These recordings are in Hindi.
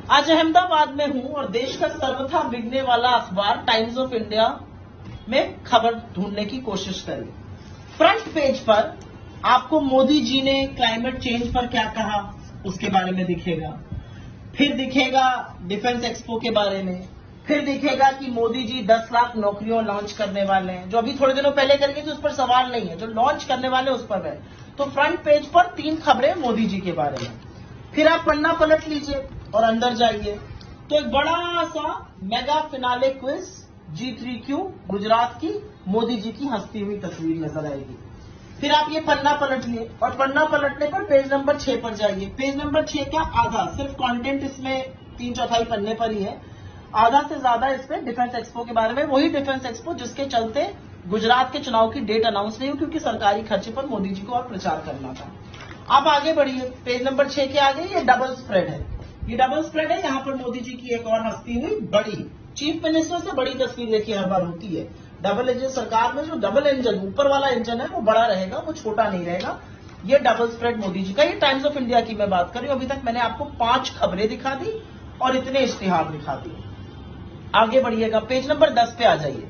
आज अहमदाबाद में हूं और देश का सर्वथा बिकने वाला अखबार टाइम्स ऑफ इंडिया में खबर ढूंढने की कोशिश करी। फ्रंट पेज पर आपको मोदी जी ने क्लाइमेट चेंज पर क्या कहा उसके बारे में दिखेगा, फिर दिखेगा डिफेंस एक्सपो के बारे में, फिर दिखेगा कि मोदी जी 10 लाख नौकरियों लॉन्च करने वाले हैं, जो अभी थोड़े दिनों पहले करेंगे तो उस पर सवाल नहीं है, जो लॉन्च करने वाले उस पर है। तो फ्रंट पेज पर 3 खबरें मोदी जी के बारे में। फिर आप पन्ना पलट लीजिए और अंदर जाइए तो एक बड़ा सा mega finale quiz G3Q Gujarat की मोदी जी की हंसती हुई तस्वीर नजर आएगी। फिर आप ये पन्ना पलट लिए और पन्ना पलटने पर पेज नंबर 6 पर जाइए। पेज नंबर 6 का आधा, सिर्फ कंटेंट इसमें 3/4 पन्ने पर ही है, आधा से ज्यादा इसमें डिफेंस एक्सपो के बारे में। वही डिफेंस एक्सपो जिसके चलते गुजरात के चुनाव की डेट अनाउंस नहीं हुई, क्योंकि सरकारी खर्चे पर मोदी जी को और प्रचार करना था। आप आगे बढ़िए, पेज नंबर 6 के आगे ये डबल स्प्रेड है। ये डबल स्प्रेड है, यहाँ पर मोदी जी की एक और हंसती हुई बड़ी चीफ मिनिस्टर से बड़ी तस्वीर देखिए हर बार होती है। डबल इंजन सरकार में जो डबल इंजन ऊपर वाला इंजन है वो बड़ा रहेगा, वो छोटा नहीं रहेगा। ये डबल स्प्रेड मोदी जी का। ये टाइम्स ऑफ इंडिया की मैं बात कर रही हूं। अभी तक मैंने आपको 5 खबरें दिखा दी और इतने इश्तिहार दिखा दिए। आगे बढ़िएगा, पेज नंबर 10 पे आ जाइए।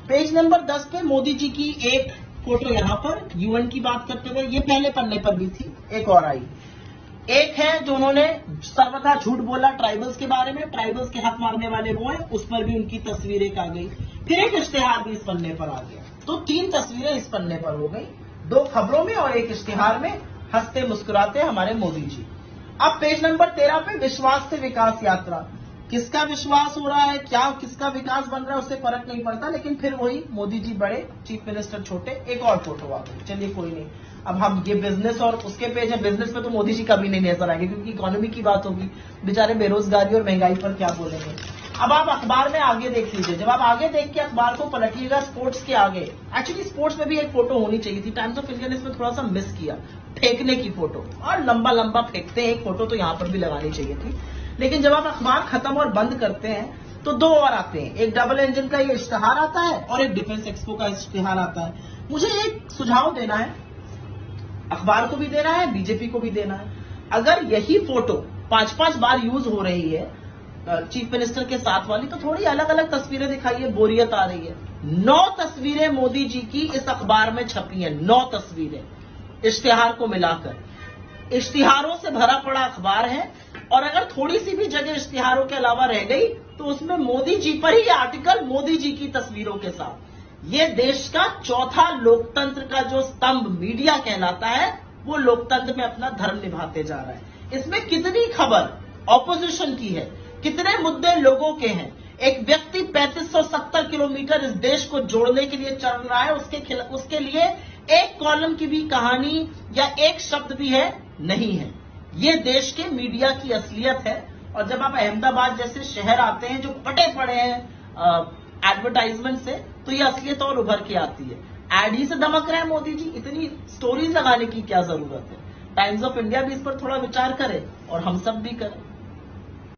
पेज नंबर 10 पे मोदी जी की एक फोटो यहाँ पर यूएन की बात करते हुए, ये पहले पन्ने पर भी थी, एक और आई। एक है जो उन्होंने सर्वथा झूठ बोला ट्राइबल्स के बारे में, ट्राइबल्स के हक मारने वाले वो है, उस पर भी उनकी तस्वीर एक आ गई। फिर एक इश्तिहार भी इस पन्ने पर आ गया। तो 3 तस्वीरें इस पन्ने पर हो गई, 2 खबरों में और एक इश्तिहार में, हंसते मुस्कुराते हमारे मोदी जी। अब पेज नंबर 13 पे विश्वास से विकास यात्रा। किसका विश्वास हो रहा है, क्या किसका विकास बन रहा है उससे फर्क नहीं पड़ता, लेकिन फिर वही मोदी जी बड़े, चीफ मिनिस्टर छोटे। एक और फोटो आ गई, चलिए कोई नहीं। अब हम ये बिजनेस और उसके पेज है, बिजनेस में तो मोदी जी कभी नहीं नजर आएंगे, क्योंकि इकोनॉमी की बात होगी, बेचारे बेरोजगारी और महंगाई पर क्या बोलेंगे। अब आप अखबार में आगे देख लीजिए, जब आप आगे देख के अखबार को पलटिएगा स्पोर्ट्स के आगे, एक्चुअली स्पोर्ट्स में भी एक फोटो होनी चाहिए थी, टाइम्स ऑफ इंडिया ने इसमें थोड़ा सा मिस किया, फेंकने की फोटो, और लंबा लंबा फेंकते हैं, एक फोटो तो यहां पर भी लगानी चाहिए थी। लेकिन जब आप अखबार खत्म और बंद करते हैं तो 2 और आते हैं, एक डबल इंजन का ये इश्तिहार आता है और एक डिफेंस एक्सपो का इश्तिहार आता है। मुझे एक सुझाव देना है, अखबार को भी देना है, बीजेपी को भी देना है। अगर यही फोटो 5-5 बार यूज हो रही है चीफ मिनिस्टर के साथ वाली, तो थोड़ी अलग अलग तस्वीरें दिखाइए, बोरियत आ रही है। 9 तस्वीरें मोदी जी की इस अखबार में छपी हैं, 9 तस्वीरें इश्तिहार को मिलाकर। इश्तिहारों से भरा पड़ा अखबार है, और अगर थोड़ी सी भी जगह इश्तिहारों के अलावा रह गई तो उसमें मोदी जी पर ही आर्टिकल, मोदी जी की तस्वीरों के साथ। ये देश का चौथा लोकतंत्र का जो स्तंभ मीडिया कहलाता है, वो लोकतंत्र में अपना धर्म निभाते जा रहा है। इसमें कितनी खबर ऑपोजिशन की है, कितने मुद्दे लोगों के हैं। एक व्यक्ति 3570 किलोमीटर इस देश को जोड़ने के लिए चल रहा है, उसके लिए एक कॉलम की भी कहानी या एक शब्द भी है नहीं है। ये देश के मीडिया की असलियत है। और जब आप अहमदाबाद जैसे शहर आते हैं जो फटे पड़े हैं एडवर्टाइजमेंट से, तो ये असलियत और उभर के आती है। एड ही से दमक रहे हैं मोदी जी, इतनी स्टोरीज लगाने की क्या जरूरत है। टाइम्स ऑफ इंडिया भी इस पर थोड़ा विचार करे और हम सब भी करें।